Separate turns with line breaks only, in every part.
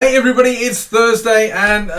Hey everybody, it's Thursday and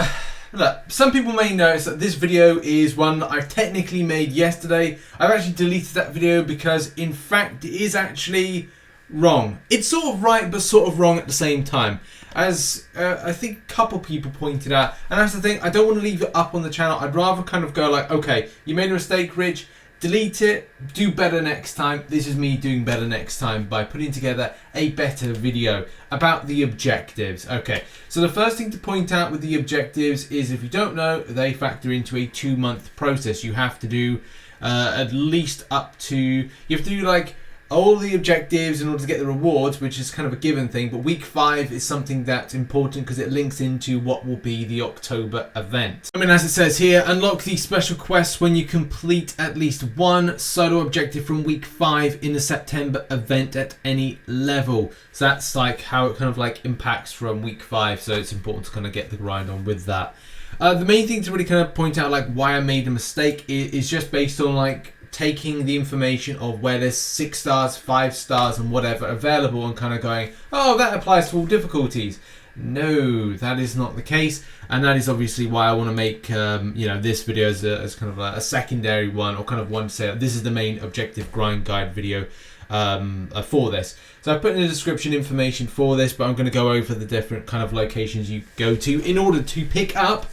look, some people may notice that this video is one that I've technically made yesterday. I've actually deleted that video because in fact it is actually wrong. It's sort of right but sort of wrong at the same time. As I think a couple people pointed out, and that's the thing, I don't want to leave it up on the channel. I'd rather kind of go like, okay, you made a mistake, Rich, delete it, do better next time. This is me doing better next time by putting together a better video about the objectives. Okay, so the first thing to point out with the objectives is, if you don't know, they factor into a 2-month process. You have to do at least up to, you have to do like all the objectives in order to get the rewards, which is kind of a given thing, but week 5 is something that's important because it links into what will be the October event. I mean, as it says here, unlock these special quests when you complete at least one solo objective from week 5 in the September event at any level. So that's like how it kind of like impacts from week 5, so it's important to kind of get the grind on with that. The main thing to really kind of point out like why I made a mistake is just based on like taking the information of where there's 6 stars, 5 stars and whatever available and kind of going, oh, that applies to all difficulties. No, that is not the case, and that is obviously why I want to make you know, this video as kind of a secondary one, or kind of one to say that this is the main objective grind guide video for this. So I put in the description information for this, but I'm going to go over the different kind of locations you go to in order to pick up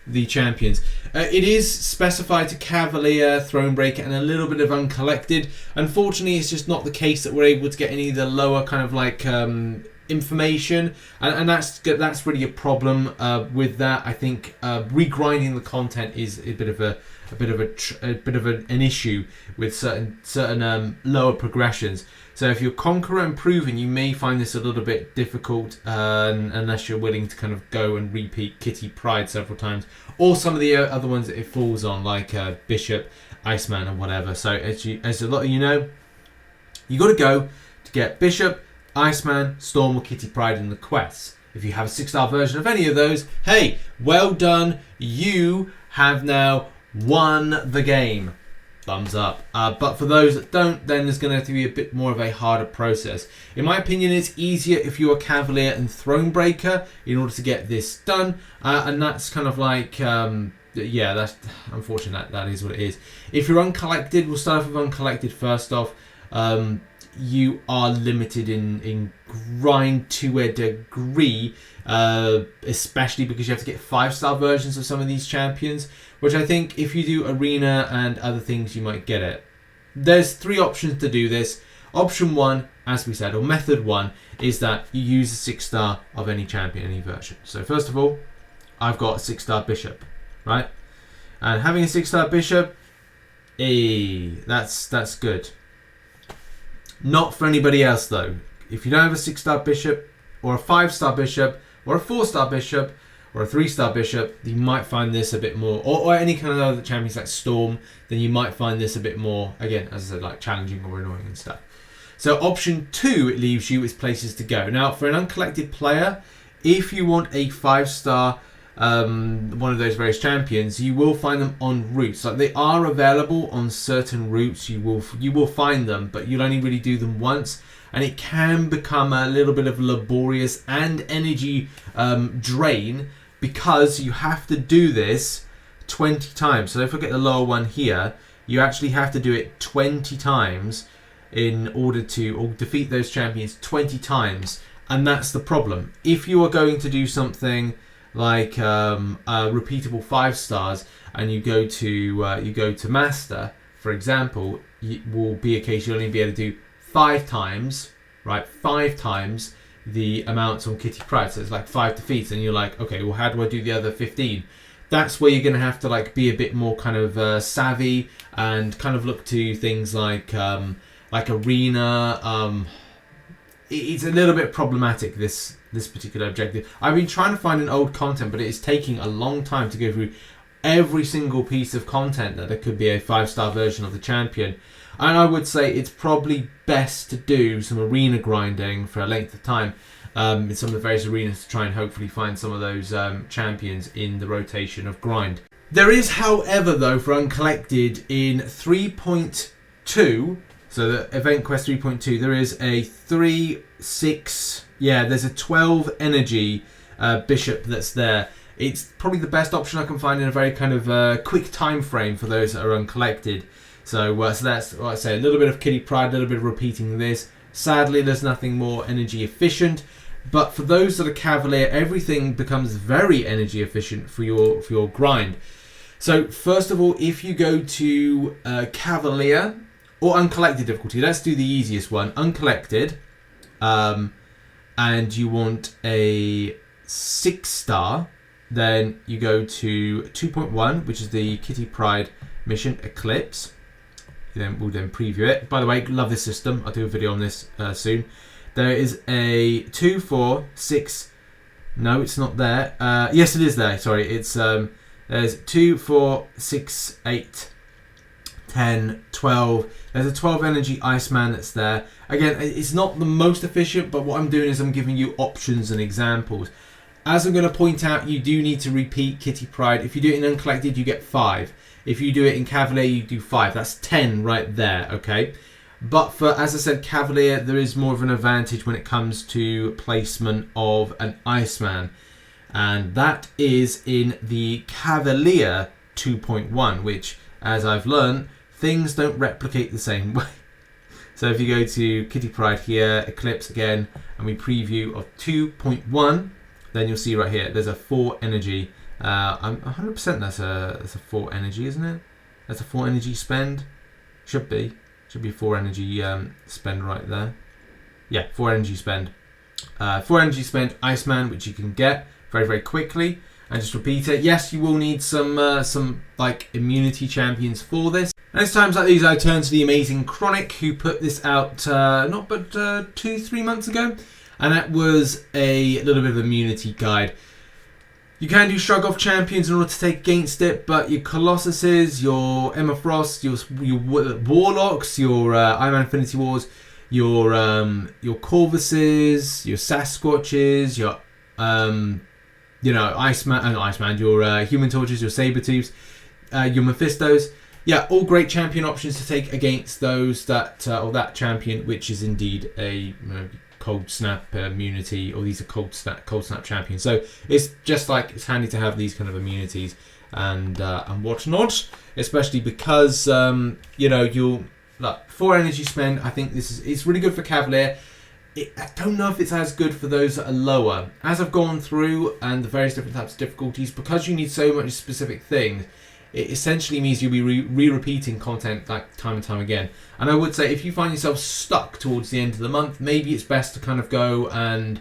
the champions. It is specified to Cavalier, Thronebreaker and a little bit of Uncollected. Unfortunately, it's just not the case that we're able to get any of the lower kind of like information, and that's really a problem with that. I think regrinding the content is a bit of an issue with certain lower progressions. So if you're Conqueror and Proven, you may find this a little bit difficult unless you're willing to kind of go and repeat Kitty Pryde several times, or some of the other ones that it falls on, like Bishop, Iceman and whatever. So as a lot of you know, you got to go to get Bishop, Iceman, Storm or Kitty Pryde in the quests. If you have a 6-star version of any of those, hey, well done, you have now won the game. Thumbs up. But for those that don't, then there's going to have to be a bit more of a harder process. In my opinion, it's easier if you're a Cavalier and Thronebreaker in order to get this done, and that's kind of like yeah, that's unfortunate. That is what it is. If you're Uncollected, we'll start off with Uncollected first off. You are limited in grind to a degree, especially because you have to get 5-star versions of some of these champions, which I think if you do arena and other things, you might get it. There's 3 options to do this. Option 1, as we said, or method 1, is that you use a 6-star of any champion, any version. So first of all, I've got a 6-star Bishop, right? And having a 6-star Bishop, that's good. Not for anybody else though. If you don't have a 6-star Bishop, or a 5-star Bishop, or a 4-star Bishop, or a 3-star Bishop, you might find this a bit more, or any kind of other champions like Storm, then you might find this a bit more, again, as I said, like challenging or annoying and stuff. So option 2, it leaves you with places to go. Now for an Uncollected player, if you want a 5-star one of those various champions, you will find them on routes. Like, they are available on certain routes. You will find them, but you'll only really do them once, and it can become a little bit of laborious and energy drain, because you have to do this 20 times. So don't forget the lower one here. You actually have to do it 20 times in order to, or defeat those champions 20 times, and that's the problem. If you are going to do something like repeatable 5 stars, and you go to Master, for example, it will be a case you'll only be able to do 5 times, right? 5 times the amounts on Kitty Pryde. So it's like 5 defeats, and you're like, okay, well, how do I do the other 15? That's where you're going to have to like be a bit more kind of savvy, and kind of look to things like arena. It's a little bit problematic, this particular objective. I've been trying to find an old content, but it is taking a long time to go through every single piece of content that there could be a 5-star version of the champion. And I would say it's probably best to do some arena grinding for a length of time in some of the various arenas to try and hopefully find some of those champions in the rotation of grind. There is, however, though, for Uncollected in 3.2, so the event quest 3.2, there is a 3, 6, yeah, there's a 12 energy bishop that's there. It's probably the best option I can find in a very kind of quick time frame for those that are uncollected. So, so that's what I say, a little bit of Kitty Pryde, a little bit of repeating this. Sadly, there's nothing more energy efficient. But for those that are Cavalier, everything becomes very energy efficient for your grind. So first of all, if you go to Cavalier or Uncollected difficulty, let's do the easiest one, Uncollected, and you want a 6-star, then you go to 2.1, which is the Kitty Pryde mission, Eclipse. We'll then preview it. By the way, love this system. I'll do a video on this soon. There is a 2, 4, 6. No, it's not there. Yes, it is there. Sorry, it's there's 2, 4, 6, 8, 10, 12. There's a 12 energy Iceman that's there. Again, it's not the most efficient, but what I'm doing is I'm giving you options and examples. As I'm going to point out, you do need to repeat Kitty Pryde. If you do it in Uncollected, you get 5. If you do it in Cavalier, you do 5. That's 10 right there, okay? But for, as I said, Cavalier, there is more of an advantage when it comes to placement of an Iceman. And that is in the Cavalier 2.1, which, as I've learned, things don't replicate the same way. So if you go to Kitty Pryde here, Eclipse again, and we preview of 2.1, then you'll see right here, there's a 4 energy. I'm 100% that's a 4 energy, isn't it? That's a 4 energy spend. Should be 4 energy spend right there. Yeah, 4 energy spend. 4 energy spend Iceman, which you can get very, very quickly. And just repeat it. Yes, you will need some like immunity champions for this. And it's times like these I turn to the amazing Chronic, who put this out not but 2-3 months ago, and that was a little bit of immunity guide. You can do shrug off champions in order to take against it, but your Colossuses, your Emma Frost, your Warlocks, your Iron Man Infinity Wars, your Corvuses, your Sasquatches, your Iceman, your Human Torches, your Sabretooths, your Mephistos. Yeah, all great champion options to take against those that or that champion, which is indeed a cold snap immunity, or these are cold snap champions. So it's just like it's handy to have these kind of immunities and whatnot, especially because you'll look 4 energy spend. I think it's really good for Cavalier. I don't know if it's as good for those that are lower. As I've gone through and the various different types of difficulties, because you need so much specific things, it essentially means you'll be re-repeating content like time and time again. And I would say if you find yourself stuck towards the end of the month, maybe it's best to kind of go and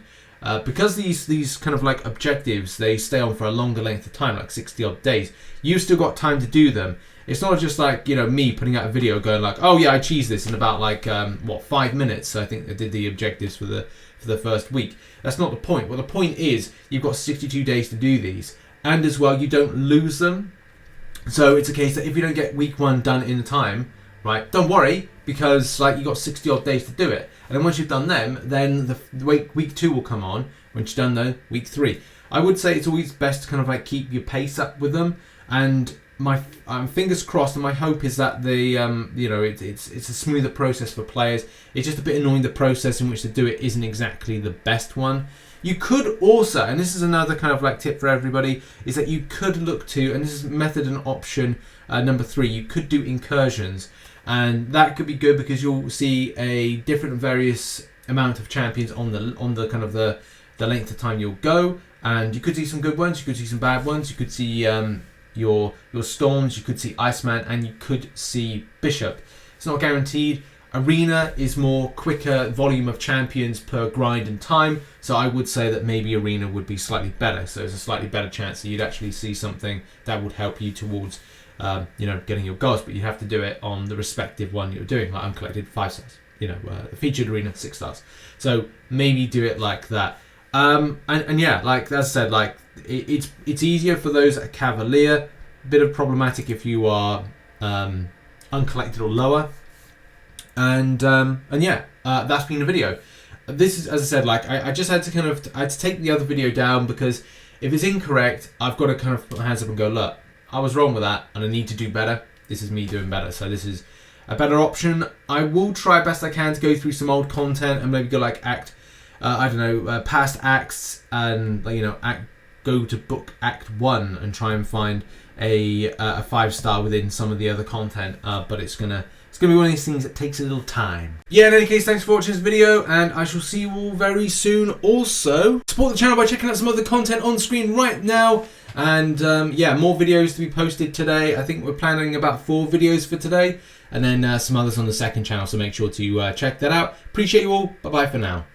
because these kind of like objectives, they stay on for a longer length of time, like 60 odd days. You've still got time to do them. It's not just like, me putting out a video going like, oh yeah, I cheesed this in about like 5 minutes. I think I did the objectives for the first week. That's not the point. Well, the point is you've got 62 days to do these, and as well you don't lose them. So it's a case that if you don't get week 1 done in time, right, don't worry, because like you got 60 odd days to do it. And then once you've done them, then the week 2 will come on. Once you're done though, week 3. I would say it's always best to kind of like keep your pace up with them. And my fingers crossed, and my hope is that the it's a smoother process for players. It's just a bit annoying the process in which to do it isn't exactly the best one. You could also, and this is another kind of like tip for everybody, is that you could look to, and this is method and option number 3, you could do incursions. And that could be good because you'll see a different various amount of champions on the kind of the length of time you'll go. And you could see some good ones, you could see some bad ones, you could see your Storms, you could see Iceman, and you could see Bishop. It's not guaranteed. Arena is more quicker volume of champions per grind and time, so I would say that maybe Arena would be slightly better. So there's a slightly better chance that you'd actually see something that would help you towards getting your goals, but you have to do it on the respective one you're doing. Like Uncollected, 5 stars. Featured Arena, 6 stars. So maybe do it like that. And yeah, like as I said, like it's easier for those at Cavalier. Bit of problematic if you are Uncollected or lower. And yeah, that's been the video. This is, as I said, like I just had to take the other video down because if it's incorrect, I've got to kind of put my hands up and go, look, I was wrong with that and I need to do better. This is me doing better. So this is a better option. I will try best I can to go through some old content and maybe go like Act I don't know, past acts and go to book Act 1 and try and find a 5-star within some of the other content. But it's gonna be one of these things that takes a little time. Yeah, in any case, thanks for watching this video, and I shall see you all very soon. Also, support the channel by checking out some other content on screen right now. And yeah, more videos to be posted today. I think we're planning about 4 videos for today, and then some others on the second channel, so make sure to check that out. Appreciate you all. Bye bye for now.